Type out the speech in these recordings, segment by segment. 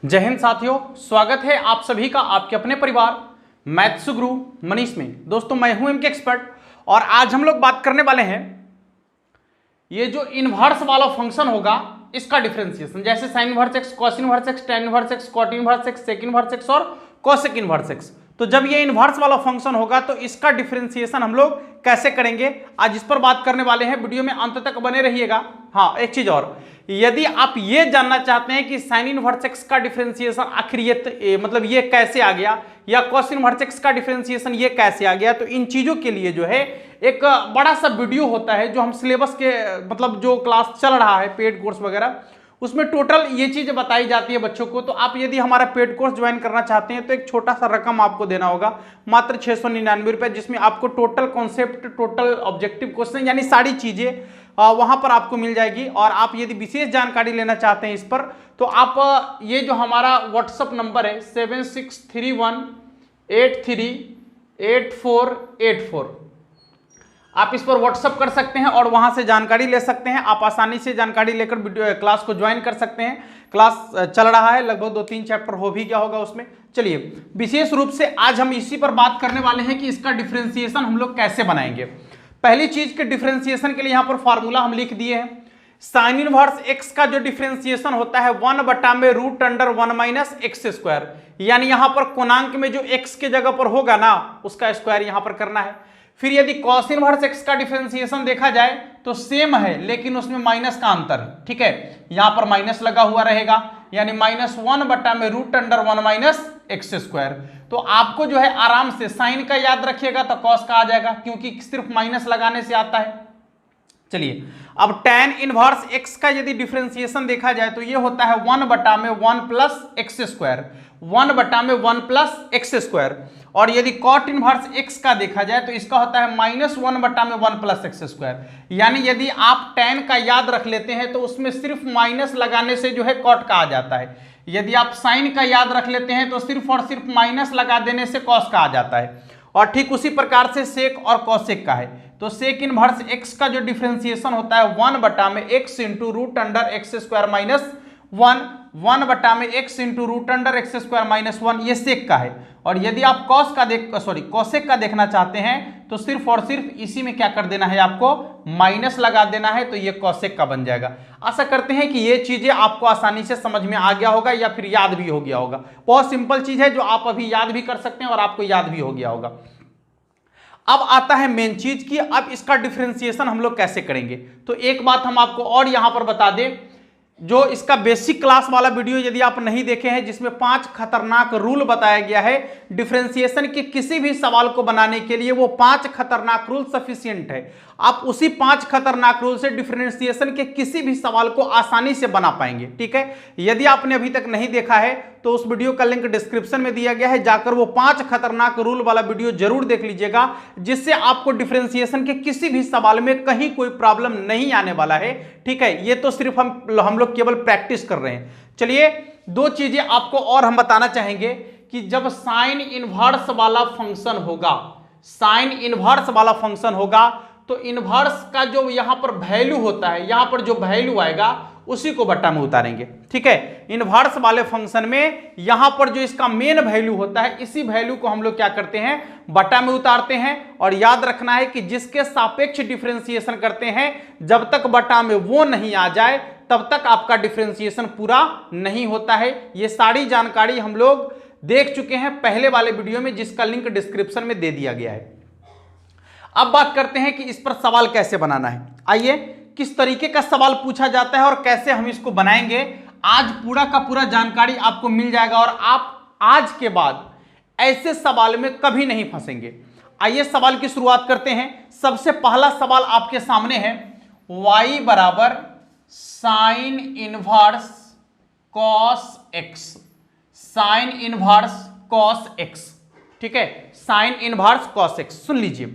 जय हिंद साथियों, स्वागत है आप सभी का आपके अपने परिवार मैथ्स गुरु मनीष में। दोस्तों मैं हूं इनके एक्सपर्ट और आज हम लोग बात करने वाले हैं ये जो इनवर्स वाला फंक्शन होगा इसका डिफरेंशिएशन, जैसे sine inverse x, cos inverse x, tan inverse x, cot inverse x, sec inverse x और कोसेक इनवर्स एक्स। तो जब ये इनवर्स वाला फंक्शन होगा तो इसका डिफरेंशिएशन हम लोग कैसे करेंगे, आज इस पर बात करने वाले हैं। वीडियो में अंत तक बने रहिएगा। हाँ, एक चीज और, यदि आप ये जानना चाहते हैं कि साइन इनवर्स एक्स का डिफरेंशिएशन आखिर मतलब ये कैसे आ गया, या कॉस इनवर्स एक्स का डिफरेंशिएशन ये कैसे आ गया, तो इन चीजों के लिए जो है एक बड़ा सा वीडियो होता है जो हम सिलेबस के मतलब जो क्लास चल रहा है पेड कोर्स वगैरह, उसमें टोटल ये चीजें बताई जाती है बच्चों को। तो आप यदि हमारा पेड कोर्स ज्वाइन करना चाहते हैं तो एक छोटा सा रकम आपको देना होगा, मात्र 699 रुपए, जिसमें आपको total concept, total objective question यानी सारी चीजें वहां पर आपको मिल जाएगी। और आप यदि विशेष जानकारी लेना चाहते हैं इस पर तो आप ये जो हमारा व्हाट्सअप नंबर है 7631838484, आप इस पर व्हाट्सअप कर सकते हैं और वहां से जानकारी ले सकते हैं। आप आसानी से जानकारी लेकर वीडियो क्लास को ज्वाइन कर सकते हैं। क्लास चल रहा है, लगभग 2-3 चैप्टर हो भी गया होगा उसमें। चलिए, विशेष रूप से आज हम इसी पर बात करने वाले हैं कि इसका डिफरेंशिएशन हम लोग कैसे बनाएंगे। पहली चीज के डिफरेंशिएशन के लिए यहां पर फॉर्मूला हम लिख दिए हैं। साइन इनवर्स एक्स का जो डिफरेंशिएशन होता है 1/√(1 माइनस एक्स स्क्वायर), यानी यहां पर कोणांक में जो एक्स के जगह पर होगा ना उसका स्क्वायर यहां पर करना है। फिर यदि कॉस इनवर्स एक्स का डिफरेंशिएशन देखा जाए तो सेम है, लेकिन उसमें माइनस का अंतर, ठीक है, यहां पर माइनस लगा हुआ रहेगा, यानी -1/√(1 माइनस एक्स स्क्वायर। तो आपको जो है आराम से साइन का याद रखिएगा तो कॉस का आ जाएगा, क्योंकि सिर्फ माइनस लगाने से आता है। चलिए, अब tan इनवर्स x का यदि डिफरेंशिएशन देखा जाए तो ये होता है 1/(1 plus x square), 1/(1 plus x square. और यदि cot इनवर्स x का देखा जाए तो इसका होता है -1/(1 प्लस एक्स स्क्वायर। यानी यदि आप tan का याद रख लेते हैं तो उसमें सिर्फ माइनस लगाने से जो है cot का आ जाता है। यदि आप sin का याद रख लेते हैं तो सिर्फ और सिर्फ माइनस लगा देने से cos का आ जाता है। और ठीक उसी प्रकार से सेक और कॉसेक का है। तो सेक इनवर्स x का जो डिफरेंशिएशन होता है 1/(x इंटू रूट(x स्क्वायर माइनस 1), 1/(x इंटू रूट(x स्क्वायर माइनस 1), ये सेक का है। और यदि आप कॉसेक का देखना चाहते हैं तो सिर्फ और सिर्फ इसी में क्या कर देना है, आपको माइनस लगा देना है, तो ये कॉसेक का बन जाएगा। आशा करते हैं कि ये चीजें आपको आसानी से समझ में आ गया होगा या फिर याद भी हो गया होगा। बहुत सिंपल चीज है जो आप अभी याद भी कर सकते हैं और आपको याद भी हो गया होगा। अब आता है मेन चीज की अब इसका डिफरेंशिएशन हम लोग कैसे करेंगे। तो एक बात हम आपको और यहां पर बता दें, जो इसका बेसिक क्लास वाला वीडियो यदि आप नहीं देखे हैं जिसमें 5 खतरनाक रूल बताया गया है डिफरेंशिएशन के किसी भी सवाल को बनाने के लिए, वो 5 खतरनाक रूल सफिशिएंट है। आप उसी 5 खतरनाक रूल से डिफरेंशिएशन के किसी भी सवाल को आसानी से बना पाएंगे, ठीक है। यदि आपने अभी तक नहीं देखा है तो उस वीडियो का लिंक डिस्क्रिप्शन में दिया गया है, जाकर वो 5 खतरनाक रूल वाला वीडियो जरूर देख लीजिएगा, जिससे आपको डिफरेंशिएशन के किसी भी सवाल में कहीं कोई प्रॉब्लम नहीं आने वाला है, ठीक है। ये तो सिर्फ हम लोग केवल प्रैक्टिस कर रहे हैं। चलिए, 2 चीजें आपको और हम बताना चाहेंगे कि जब साइन इनवर्स वाला फंक्शन होगा, साइन इनवर्स वाला फंक्शन होगा तो इनवर्स का जो यहां पर वैल्यू होता है, यहां पर जो वैल्यू आएगा उसी को बट्टा में उतारेंगे, ठीक है। इनवर्स वाले फंक्शन में यहां पर जो इसका मेन वैल्यू होता है, इसी वैल्यू को हम लोग क्या करते हैं, बट्टा में उतारते हैं। और याद रखना है कि जिसके सापेक्ष डिफरेंशिएशन करते हैं, जब तक बट्टा में वो नहीं आ जाए तब तक आपका डिफरेंशिएशन पूरा नहीं होता है। ये सारी जानकारी हम लोग देख चुके हैं पहले वाले वीडियो में, जिसका लिंक डिस्क्रिप्शन में दे दिया गया है। अब बात करते हैं कि इस पर सवाल कैसे बनाना है। आइए, किस तरीके का सवाल पूछा जाता है और कैसे हम इसको बनाएंगे, आज पूरा का पूरा जानकारी आपको मिल जाएगा और आप आज के बाद ऐसे सवाल में कभी नहीं फंसेंगे। आइए सवाल की शुरुआत करते हैं। सबसे पहला सवाल आपके सामने है, y बराबर sine inverse cos x, sine inverse cos x, ठीक है, साइन इनवर्स कॉस एक्स। सुन लीजिए,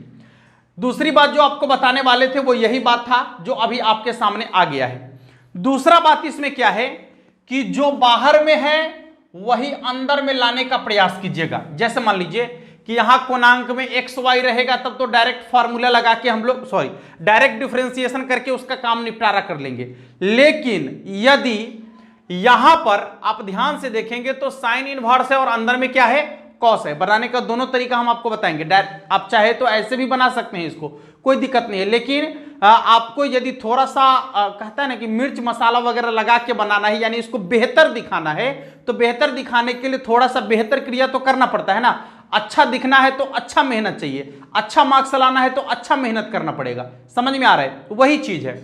दूसरी बात जो आपको बताने वाले थे वो यही बात था जो अभी आपके सामने आ गया है। दूसरा बात इसमें क्या है कि जो बाहर में है वही अंदर में लाने का प्रयास कीजिएगा। जैसे मान लीजिए कि यहां कोणांक में एक्स वाई रहेगा, तब तो डायरेक्ट फॉर्मूला लगा के हम लोग डायरेक्ट डिफरेंशिएशन करके उसका काम निपटारा कर लेंगे। लेकिन यदि यहां पर आप ध्यान से देखेंगे तो साइन इनवर्स है और अंदर में क्या है, कॉस है। बनाने का दोनों तरीका हम आपको बताएंगे। आप चाहे तो ऐसे भी बना सकते हैं, इसको कोई दिक्कत नहीं है, लेकिन आपको यदि थोड़ा सा कहता है ना कि मिर्च मसाला वगैरह लगा के बनाना है, यानी इसको बेहतर दिखाना है, तो बेहतर दिखाने के लिए थोड़ा सा बेहतर क्रिया तो करना पड़ता है ना। अच्छा दिखना है तो अच्छा मेहनत चाहिए, अच्छा मार्क्स लाना है तो अच्छा मेहनत करना पड़ेगा। समझ में आ रहा है, तो वही चीज है।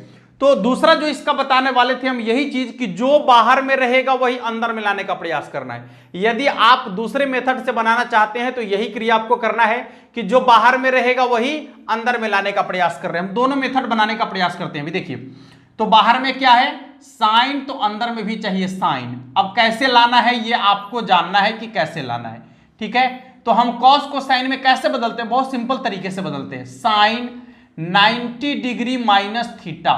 तो दूसरा जो इसका बताने वाले थे हम यही चीज कि जो बाहर में रहेगा वही अंदर में लाने का प्रयास करना है। यदि आप दूसरे मेथड से बनाना चाहते हैं तो यही क्रिया आपको करना है कि जो बाहर में रहेगा वही अंदर में लाने का प्रयास कर रहे हैं। हम दोनों मेथड बनाने का प्रयास करते हैं। अभी देखिए, तो बाहर में क्या है साइन, तो अंदर में भी चाहिए साइन। अब कैसे लाना है ये आपको जानना है कि कैसे लाना है, ठीक है। तो हम कॉस को साइन में कैसे बदलते हैं, बहुत सिंपल तरीके से बदलते हैं। Sine 90 degree minus theta,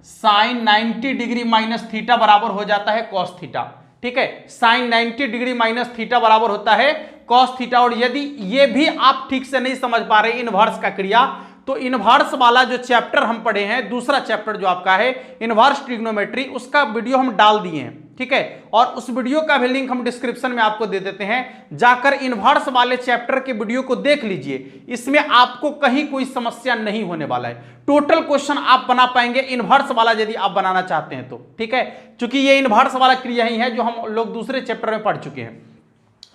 sine 90 degree minus theta बराबर हो जाता है कॉस थीटा, ठीक है। साइन 90 डिग्री माइनस थीटा बराबर होता है कॉस थीटा। और यदि ये भी आप ठीक से नहीं समझ पा रहे इनवर्स का क्रिया, तो इनवर्स वाला जो चैप्टर हम पढ़े हैं, दूसरा चैप्टर जो आपका है इनवर्स ट्रिग्नोमेट्री, उसका वीडियो हम डाल दिए हैं, ठीक है। और उस वीडियो का भी लिंक हम डिस्क्रिप्शन में आपको दे देते हैं, जाकर इनवर्स वाले चैप्टर के वीडियो को देख लीजिए। इसमें आपको कहीं कोई समस्या नहीं होने वाला है, टोटल क्वेश्चन आप बना पाएंगे इनवर्स वाला यदि आप बनाना चाहते हैं तो, ठीक है। क्योंकि ये इनवर्स वाला क्रिया ही है जो हम लोग दूसरे चैप्टर में पढ़ चुके हैं।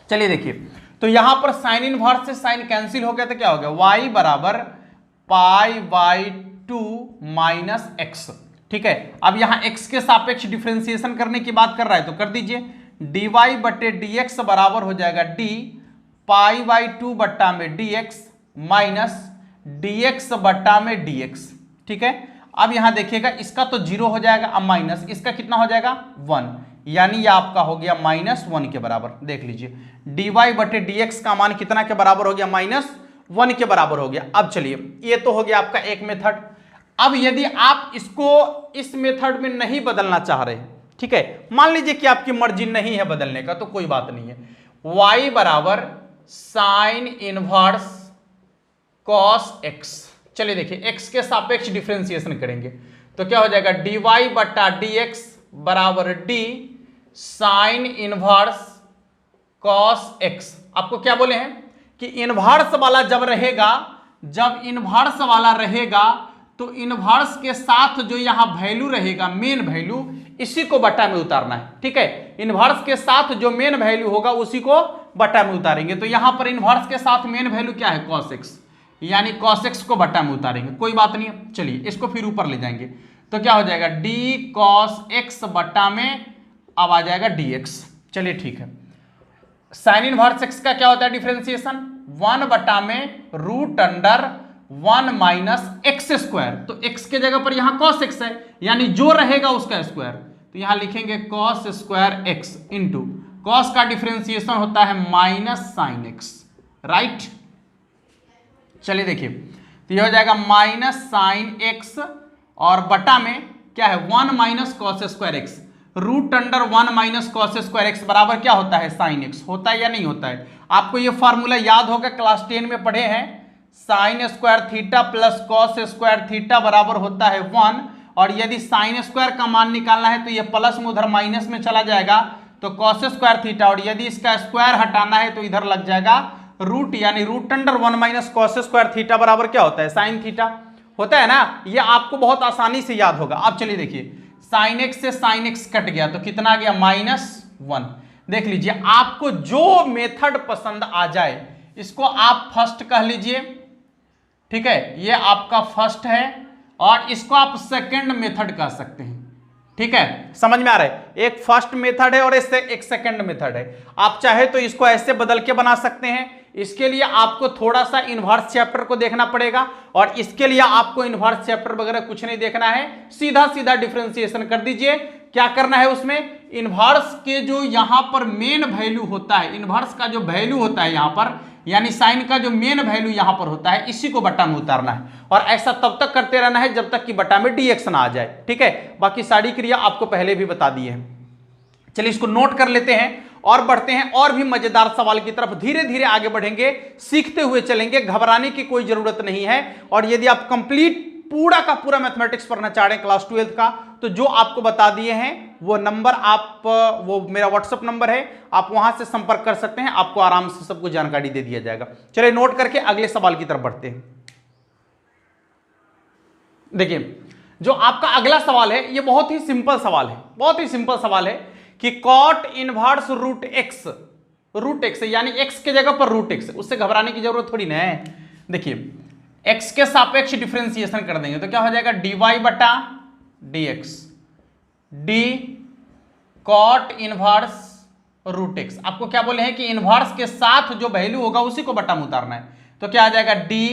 चलिए देखिए, तो यहां पर साइन इनवर्स से साइन कैंसिल हो गया, तो क्या हो गया y बराबर π/2 माइनस एक्स, ठीक है। अब यहां x के सापेक्ष डिफरेंशिएशन करने की बात कर रहा है तो कर दीजिए, dy/dx बराबर हो जाएगा d π/2 बट्टा में dx माइनस dx बट्टा में dx, ठीक है। अब यहां देखिएगा इसका तो 0 हो जाएगा, अब माइनस इसका कितना हो जाएगा 1, यानी ये आपका हो गया -1 के बराबर। देख लीजिए dy/dx का मान कितना के बराबर हो गया, -1 के बराबर हो गया। अब चलिए, ये तो हो गया आपका एक मेथड। अब यदि आप इसको इस मेथड में नहीं बदलना चाह रहे, ठीक है, मान लीजिए कि आपकी मर्जी नहीं है बदलने का, तो कोई बात नहीं है। y बराबर साइन इनवर्स कॉस x, चलिए देखिए x के सापेक्ष डिफरेंशिएशन करेंगे तो क्या हो जाएगा, dy/dx बराबर d sine inverse cos x। आपको क्या बोले हैं कि इनवर्स वाला जब रहेगा, जब इनवर्स वाला रहेगा तो इनवर्स के साथ जो यहां वैल्यू रहेगा, मेन वैल्यू, इसी को बट्टा में उतारना है, ठीक है। इनवर्स के साथ जो मेन वैल्यू होगा उसी को बट्टा में उतारेंगे। तो यहां पर इनवर्स के साथ मेन वैल्यू क्या है, cos x, यानी cos x को बट्टा में उतारेंगे, कोई बात नहीं है। चलिए इसको फिर ऊपर ले जाएंगे तो क्या हो जाएगा, d cos x बट्टा में अब आ जाएगा dx। चलिए ठीक है, साइन इनवर्स x का क्या होता है डिफरेंशिएशन, 1 बटा में √1 माइनस एक्स स्क्वायर। तो x के जगह पर यहां cos x है, यानी जो रहेगा उसका स्क्वायर, तो यहां लिखेंगे cos square x into cos का डिफरेंशिएशन होता है माइनस साइन x, राइट। चलिए देखिए, तो यह हो जाएगा माइनस साइन x और बटा में क्या है 1 minus cos square x, √1 minus cos square x बराबर क्या होता है, साइन x। होता है या नहीं होता है, आपको ये फॉर्मूला याद होगा, क्लास 10 में पढ़े हैं। Sine square theta plus cos square theta बराबर होता है 1, और यदि साइन स्क्वायर का मान निकालना है तो ये प्लस में उधर माइनस में चला जाएगा, तो कॉस स्क्वायर थीटा, और यदि इसका स्क्वायर हटाना है तो इधर लग जाएगा रूट, यानी √1 माइनस कॉस स्क्वायर थीटा बराबर क्या होता है, साइन थीटा। होता है ना, ये आपको बहुत आसानी से याद होगा। अब चलिए देखिए, साइन एक्स से साइन एक्स कट गया तो कितना आ गया, -1। देख लीजिए, आपको जो मेथड पसंद आ जाए इसको आप फर्स्ट कह लीजिए, ठीक है, ये आपका फर्स्ट है, और इसको आप सेकंड मेथड कह सकते हैं, ठीक है। समझ में आ रहा है, एक फर्स्ट मेथड है और इससे एक सेकंड मेथड है। आप चाहे तो इसको ऐसे बदल के बना सकते हैं। इसके लिए आपको थोड़ा सा इनवर्स चैप्टर को देखना पड़ेगा, और इसके लिए आपको इनवर्स चैप्टर वगैरह कुछ नहीं देखना है, सीधा सीधा डिफरेंशिएशन कर दीजिए। क्या करना है उसमें, इनवर्स के जो यहां पर मेन वैल्यू होता है, इनवर्स का जो वैल्यू होता है यहां पर, यानी साइन का जो मेन वैल्यू यहां पर होता है, इसी को बट्टा में उतारना है, और ऐसा तब तक करते रहना है जब तक कि बट्टा में dx ना आ जाए, ठीक है। बाकी सारी क्रिया आपको पहले भी बता दी है। चलिए इसको नोट कर लेते हैं और बढ़ते हैं और भी मजेदार सवाल की तरफ। धीरे धीरे आगे बढ़ेंगे, सीखते हुए चलेंगे, घबराने की कोई जरूरत नहीं है। और यदि आप कंप्लीट पूरा का पूरा मैथमेटिक्स पढ़ना चाह रहे हैं क्लास 12th का, तो जो आपको बता दिए हैं वो नंबर आप, वो मेरा व्हाट्सएप नंबर है, आप वहां से संपर्क कर सकते हैं, आपको आराम से सब कुछ जानकारी दे दिया जाएगा। चलिए नोट करके अगले सवाल की तरफ बढ़ते हैं। देखिए जो आपका अगला सवाल है ये बहुत ही सिंपल सवाल है, बहुत ही सिंपल सवाल है कि कॉट इनवर्स रूट एक्स यानी एक्स के जगह पर रूट एक्स, उससे घबराने की जरूरत थोड़ी ना है। देखिए एक्स के सापेक्ष डिफरेंशिएशन कर देंगे तो क्या हो जाएगा, dy बटा dx, d cot inverse root x. आपको क्या बोले हैं कि इनवर्स के साथ जो वैल्यू होगा उसी को बटा में उतारना है, तो क्या आ जाएगा डी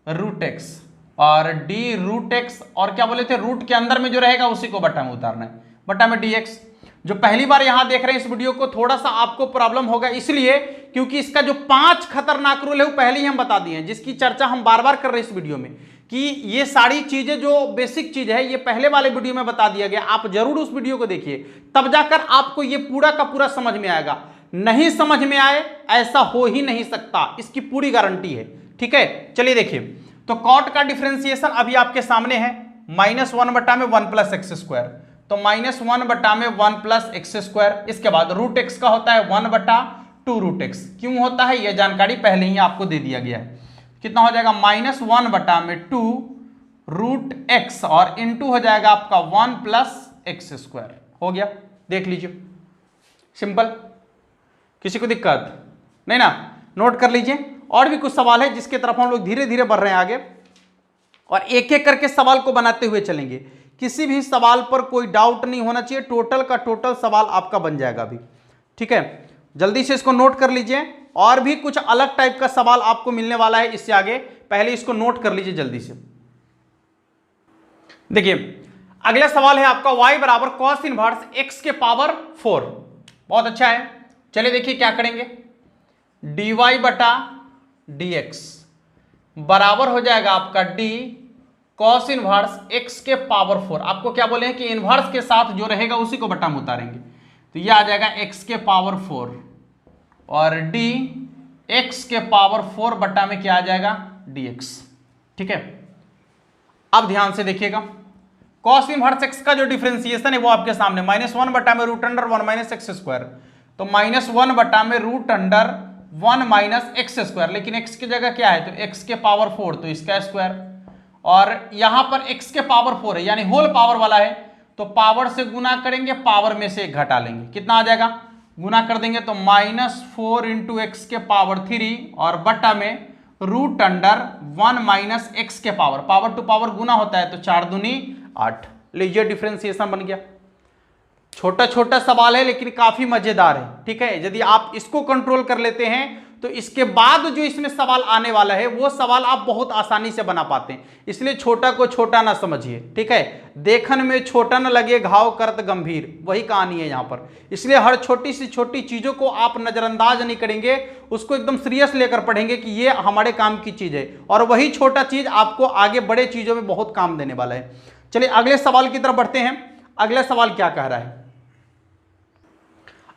रूट एक्स, और डी रूट एक्स और क्या बोले थे, रूट के अंदर में जो रहेगा उसी को बटा में उतारना है, बटा में dx। जो पहली बार यहां देख रहे हैं इस वीडियो को, थोड़ा सा आपको प्रॉब्लम होगा इसलिए क्योंकि इसका जो 5 खतरनाक रूल है वो पहले ही हम बता दिए हैं, जिसकी चर्चा हम बार बार कर रहे हैं इस वीडियो में, कि ये सारी चीजें जो बेसिक चीज है ये पहले वाले वीडियो में बता दिया गया। आप जरूर उस वीडियो को देखिए, तब जाकर आपको ये पूरा का पूरा समझ में आएगा। नहीं समझ में आए ऐसा हो ही नहीं सकता, इसकी पूरी गारंटी है। ठीक है, चलिए देखिए, तो कॉट का डिफरेंशिएशन अभी आपके सामने है, -1 बटा में 1 प्लस एक्स स्क्वायर, तो -1 बटा में 1 प्लस एक्स स्क्वायर। इसके बाद रूट एक्स का होता है 1 बटा 2 रूट एक्स। क्यों होता है यह जानकारी पहले ही आपको दे दिया गया है। कितना हो जाएगा, -1 बटा में 2 रूट एक्स और इनटू हो जाएगा आपका 1 प्लस एक्स स्क्वायर। हो गया, देख लीजिए, सिंपल, किसी को दिक्कत नहीं ना, नोट कर लीजिए। और भी कुछ सवाल है जिसके तरफ हम लोग धीरे धीरे बढ़ रहे हैं आगे, और एक एक करके सवाल को बनाते हुए चलेंगे। किसी भी सवाल पर कोई डाउट नहीं होना चाहिए, टोटल का टोटल सवाल आपका बन जाएगा अभी। ठीक है, जल्दी से इसको नोट कर लीजिए। और भी कुछ अलग टाइप का सवाल आपको मिलने वाला है इससे आगे, पहले इसको नोट कर लीजिए जल्दी से। देखिए अगला सवाल है आपका y बराबर कॉस इनवर्स x के पावर 4। बहुत अच्छा है, चलिए देखिए क्या करेंगे, dy बटा dx बराबर हो जाएगा आपका d कॉस इनवर्स x के पावर 4। आपको क्या बोले हैं कि इनवर्स के साथ जो रहेगा उसी को बटा में उतारेंगे, तो ये आ जाएगा x के पावर 4 और d x के पावर 4 बटा में क्या आ जाएगा dx। ठीक है, अब ध्यान से देखिएगा, कॉस इनवर्स x का जो डिफरेंशिएशन है वो आपके सामने, -1 बटा में root under 1 minus x square, तो -1 बटा में root under 1 minus x square, लेकिन x की जगह क्या है, तो x के पावर 4 तो इसका स्क्वायर, और यहां पर x के पावर 4 है यानी होल पावर वाला है, तो पावर से गुना करेंगे, पावर में से 1 घटा लेंगे, कितना आ जाएगा, गुना कर देंगे तो -4 इंटू एक्स के पावर 3 और बटा में रूट अंडर 1 माइनस एक्स के पावर टू पावर गुना होता है, तो 4 दूनी 8। लीजिए डिफरेंशिएशन बन गया। छोटा छोटा सवाल है लेकिन काफी मजेदार है। ठीक है, यदि आप इसको कंट्रोल कर लेते हैं तो इसके बाद जो इसमें सवाल आने वाला है वो सवाल आप बहुत आसानी से बना पाते हैं, इसलिए छोटा को छोटा ना समझिए। ठीक है, देखन में छोटा न लगे घाव करत गंभीर, वही कहानी है यहाँ पर। इसलिए हर छोटी सी छोटी चीजों को आप नजरअंदाज नहीं करेंगे, उसको एकदम सीरियस लेकर पढ़ेंगे कि ये हमारे काम की चीज है, और वही छोटा चीज आपको आगे बड़े चीजों में बहुत काम देने वाला है। चलिए अगले सवाल की तरफ बढ़ते हैं। अगला सवाल क्या कह रहा है,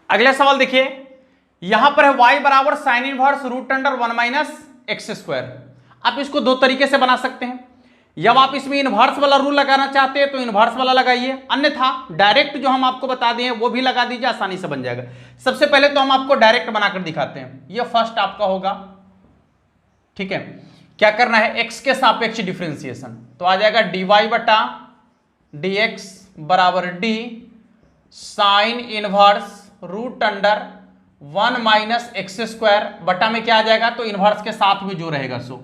अगला सवाल देखिए, यहां पर है y बराबर sine inverse root under 1 minus x square. आप इसको दो तरीके से बना सकते हैं, जब आप इसमें इनवर्स वाला रूल लगाना चाहते हैं तो इनवर्स वाला लगाइए, अन्यथा डायरेक्ट जो हम आपको बता दिए वो भी लगा दीजिए, आसानी से बन जाएगा। सबसे पहले तो हम आपको डायरेक्ट बनाकर दिखाते हैं, ये फर्स्ट आपका होगा। ठीक है, क्या करना है, x के सापेक्ष डिफरेंशिएशन, तो आ जाएगा dy बटा dx बराबर d sine inverse root under 1 minus x square बटा में क्या आ जाएगा, तो इनवर्स के साथ में जो रहेगा सो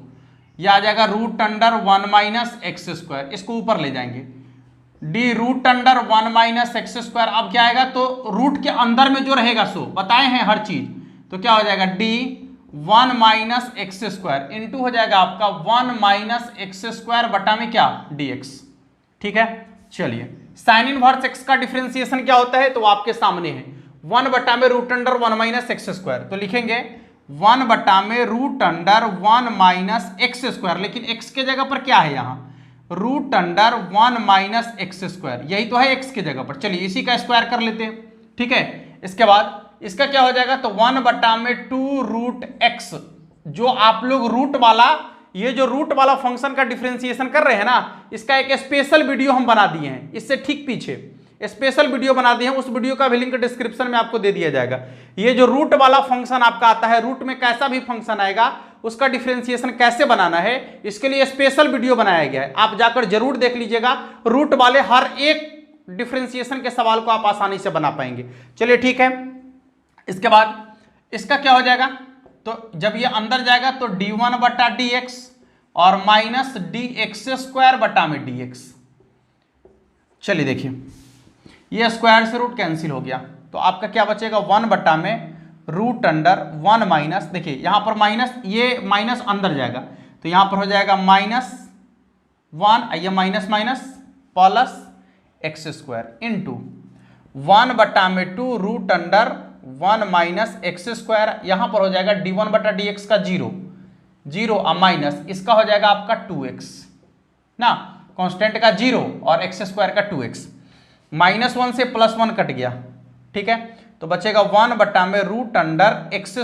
यह आ जाएगा root under 1 minus x square, इसको ऊपर ले जाएंगे, d root under 1 minus x square. अब क्या आएगा, तो रूट के अंदर में जो रहेगा सो बताए हैं हर चीज, तो क्या हो जाएगा D 1 minus x square into हो जाएगा आपका 1 माइनस एक्स स्क्वायर बटा में क्या dx। ठीक है, चलिए साइन इनवर्स एक्स का डिफरेंशिएशन क्या होता है, तो आपके सामने है 1 बटा में root under 1 minus x square, तो लिखेंगे 1 बटा में root under 1 minus x square, लेकिन x के जगह पर क्या है यहाँ, root under 1 minus x square, यही तो है x के जगह पर। चलिए इसी का स्क्वायर कर लेते हैं। ठीक है, इसके बाद इसका क्या हो जाएगा, तो 1 बटा में 2 रूट एक्स, जो आप लोग रूट वाला ये जो रूट वाला फंक्शन का डिफरेंशिएशन कर रहे हैं ना, इसका एक स्पेशल वीडियो हम बना दिए हैं, इससे ठीक पीछे स्पेशल वीडियो बना दिए हैं, उस वीडियो का भी लिंक डिस्क्रिप्शन में आपको दे दिया जाएगा। ये जो रूट वाला फंक्शन आपका आता है, रूट में कैसा भी फंक्शन आएगा उसका डिफरेंशिएशन कैसे बनाना है, इसके लिए स्पेशल वीडियो बनाया गया है, आप जाकर जरूर देख लीजिएगा। रूट वाले हर एक डिफरेंशिएशन के सवाल को आप आसानी से बना पाएंगे। चलिए ठीक है, इसके बाद इसका क्या हो जाएगा, तो जब ये अंदर जाएगा तो d1 बटा dx और माइनस dx² बटा में dx। चलिए देखिए, ये स्क्वायर से रूट कैंसिल हो गया, तो आपका क्या बचेगा 1 बटा में रूट अंडर 1 माइनस, देखिए यहां पर माइनस, ये माइनस अंदर जाएगा तो यहां पर हो जाएगा -1, ये minus minus plus x² into 1 बटा में 2 रूट अंडर 1 माइनस x², यहां पर हो जाएगा d1 बटा dx का 0 और माइनस इसका हो जाएगा आपका 2x ना, कांस्टेंट का 0 और x² का 2x, -1 से +1 कट गया, ठीक है, तो बचेगा 1 बटा में रूट अंडर x²,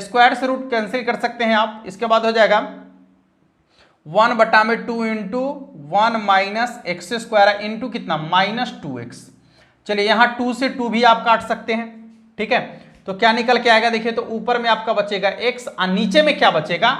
स्क्वायर से रूट कैंसिल कर सकते हैं आप। इसके बाद हो जाएगा 1 बटा में 2 इंटू 1 माइनस x² इंटू कितना -2x। चलिए यहां 2 से 2 भी आप काट सकते हैं, ठीक है, तो क्या निकल के आएगा देखिए, तो ऊपर में आपका बचेगा x और नीचे में क्या बचेगा,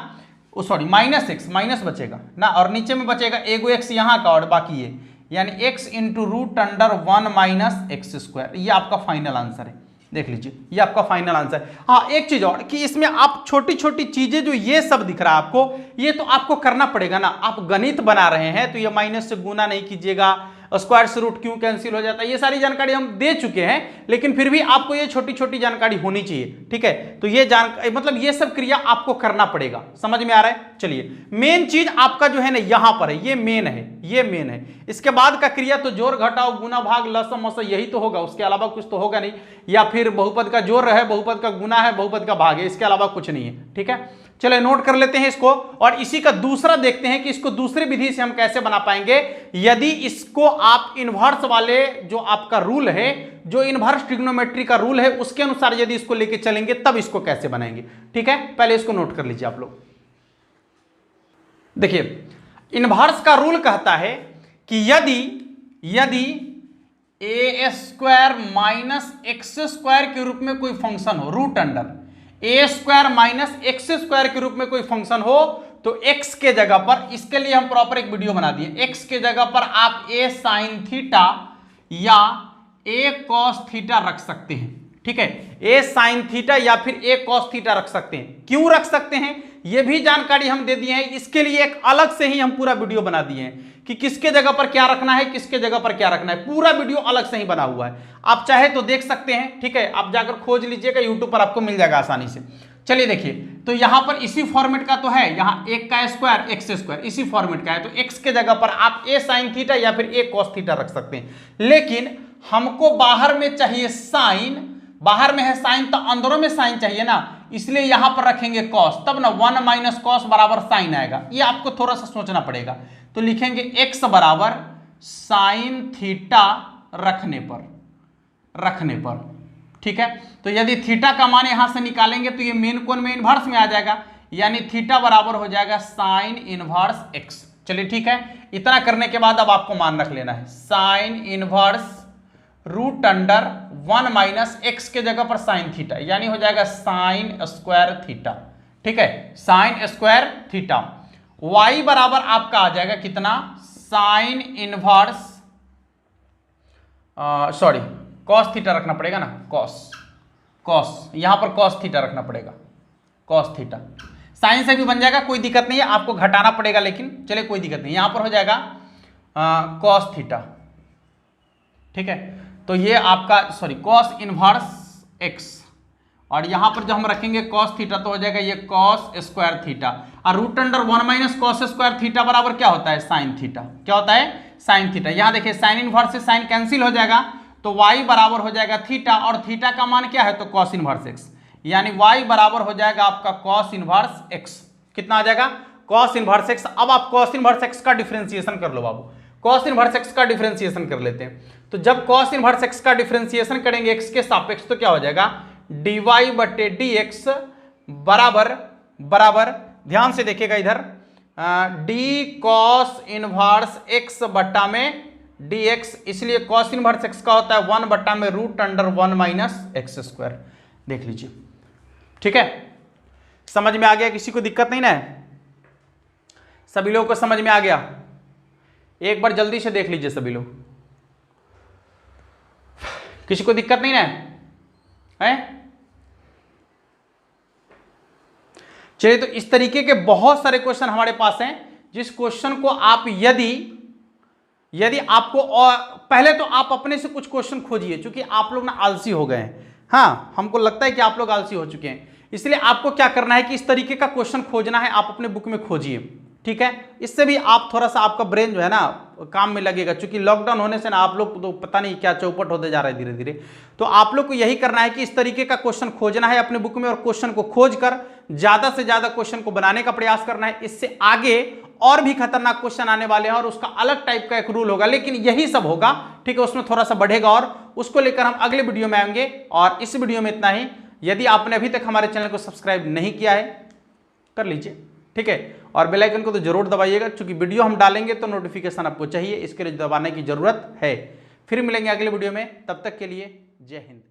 सॉरी -x, माइनस बचेगा ना, और नीचे में बचेगा एगो x यहां का और बाकी ये, यानी x into root under 1 minus x²। ये आपका फाइनल आंसर है, देख लीजिए ये आपका फाइनल आंसर है। हाँ एक चीज और कि इसमें आप छोटी छोटी चीजें जो ये सब दिख रहा है आपको, ये तो आपको करना पड़ेगा ना, आप गणित बना रहे हैं तो ये माइनस से गुना नहीं कीजिएगा, स्क्वायर से रूट क्यों कैंसिल हो जाता है, ये सारी जानकारी हम दे चुके हैं, लेकिन फिर भी आपको ये छोटी छोटी जानकारी होनी चाहिए, ठीक है, तो ये मतलब ये सब क्रिया आपको करना पड़ेगा, समझ में आ रहा है। चलिए मेन चीज आपका जो है ना यहां पर है, ये मेन है, ये मेन है, इसके बाद का क्रिया तो जोड़ घटाओ गुना भाग लसम मस यही तो होगा, उसके अलावा कुछ तो होगा नहीं, या फिर बहुपद का जोड़ है, बहुपद का गुना है, बहुपद का भाग है, इसके अलावा कुछ नहीं है, ठीक है। चलिए नोट कर लेते हैं इसको, और इसी का दूसरा देखते हैं कि इसको दूसरी विधि से हम कैसे बना पाएंगे। यदि इसको आप इन्वर्स वाले जो आपका रूल है, जो इन्वर्स ट्रिग्नोमेट्री का रूल है, उसके अनुसार यदि इसको लेके चलेंगे तब इसको कैसे बनाएंगे, ठीक है, पहले इसको नोट कर लीजिए आप लोग। देखिए इन्वर्स का रूल कहता है कि यदि a² माइनस x² के रूप में कोई फंक्शन हो, root under a² minus x² के रूप में कोई फंक्शन हो, तो x के जगह पर, इसके लिए हम प्रॉपर एक वीडियो बना दिए, x के जगह पर आप a sin थीटा या a cos थीटा रख सकते हैं, ठीक है, a sin थीटा या फिर a cos थीटा रख सकते हैं। क्यों रख सकते हैं ये भी जानकारी हम दे दिए हैं, इसके लिए एक अलग से ही हम पूरा वीडियो बना दिए हैं कि किसके जगह पर क्या रखना है, किसके जगह पर क्या रखना है, पूरा वीडियो अलग से ही बना हुआ है, आप चाहे तो देख सकते हैं, ठीक है, आप जाकर खोज लीजिएगा यूट्यूब पर, आपको मिल जाएगा आसानी से। चलिए देखिए, तो यहां पर इसी फॉर्मेट का तो है, यहां 1 का स्क्वायर x² इसी फॉर्मेट का है, तो x के जगह पर आप a sin थीटा या फिर a cos थीटा रख सकते हैं, लेकिन हमको बाहर में चाहिए साइन, बाहर में है साइन तो अंदरों में साइन चाहिए ना, इसलिए यहां पर रखेंगे cos, तब ना 1 माइनस cos बराबर साइन आएगा, ये आपको थोड़ा सा सोचना पड़ेगा, तो लिखेंगे x बराबर साइन थीटा रखने पर, ठीक है, तो यदि थीटा का मान यहां से निकालेंगे तो ये मेन कोण में इन्वर्स में आ जाएगा, यानी थीटा बराबर हो जाएगा साइन इनवर्स x। चलिए ठीक है, इतना करने के बाद अब आपको मान रख लेना है, sine inverse root under 1 minus x के जगह पर साइन थीटा, यानी हो जाएगा साइन स्क्वायर थीटा, ठीक है, साइन स्क्वायर थीटा। y बराबर आपका आ जाएगा कितना, sine inverse sorry cos theta रखना पड़ेगा ना, cos यहां पर cos थीटा रखना पड़ेगा, cos थीटा, साइन से भी बन जाएगा, कोई दिक्कत नहीं है, आपको घटाना पड़ेगा लेकिन चलिए कोई दिक्कत नहीं, यहां पर हो जाएगा cos थीटा, ठीक है, तो ये आपका सॉरी cos इनवर्स x, और यहां पर जब हम रखेंगे cos थीटा तो हो जाएगा ये cos स्क्वायर थीटा, और root under 1 minus cos square theta बराबर क्या होता है, साइन थीटा, क्या होता है, साइन थीटा। यहां देखिए साइन इनवर्स से साइन कैंसिल हो जाएगा, तो y बराबर हो जाएगा थीटा, और थीटा का मान क्या है, तो cos इनवर्स x, यानी y बराबर हो जाएगा आपका cos इनवर्स x, कितना आ जाएगा, cos इनवर्स x। अब आप cos इनवर्स x का डिफरेंशिएशन कर लो बाबू, cos इनवर्स x का डिफरेंशिएशन कर लेते हैं, तो जब cos इनवर्स x का डिफरेंशिएशन करेंगे x के सापेक्ष तो क्या हो जाएगा, dy बटे dx बराबर ध्यान से देखिएगा इधर, डी कॉस इनवर्स एक्स बट्टा में डी एक्स, इसलिए कॉस इनवर्स एक्स का होता है 1 बट्टा में root under 1 minus x square. देख लीजिए, ठीक है, समझ में आ गया, किसी को दिक्कत नहीं ना है, सभी लोगों को समझ में आ गया? एक बार जल्दी से देख लीजिए सभी लोग, किसी को दिक्कत नहीं ना है? चलिए, तो इस तरीके के बहुत सारे क्वेश्चन हमारे पास हैं, जिस क्वेश्चन को आप यदि आपको, और पहले तो आप अपने से कुछ क्वेश्चन खोजिए, क्योंकि आप लोग ना आलसी हो गए हैं। हाँ, हमको लगता है कि आप लोग आलसी हो चुके हैं, इसलिए आपको क्या करना है कि इस तरीके का क्वेश्चन खोजना है, आप अपने बुक में खोजिए, ठीक है? इससे भी आप थोड़ा सा, आपका ब्रेन जो है ना काम में लगेगा, क्योंकि लॉकडाउन होने से ना आप लोग तो पता नहीं क्या चौपट होते जा रहा है धीरे धीरे। तो आप लोग को यही करना है कि इस तरीके का क्वेश्चन खोजना है अपने बुक में, और क्वेश्चन को खोज कर ज्यादा से ज्यादा क्वेश्चन को बनाने का प्रयास करना है। इससे आगे और भी खतरनाक क्वेश्चन आने वाले हैं, और उसका अलग टाइप का एक रूल होगा, लेकिन यही सब होगा, ठीक है? उसमें थोड़ा सा बढ़ेगा, और उसको लेकर हम अगले वीडियो में आएंगे। और इस वीडियो में इतना ही। यदि आपने अभी तक हमारे चैनल को सब्सक्राइब नहीं किया है, कर लीजिए, ठीक है? और बेल आइकन को तो जरूर दबाइएगा, क्योंकि वीडियो हम डालेंगे तो नोटिफिकेशन आपको चाहिए, इसके लिए दबाने की जरूरत है। फिर मिलेंगे अगले वीडियो में, तब तक के लिए जय हिंद।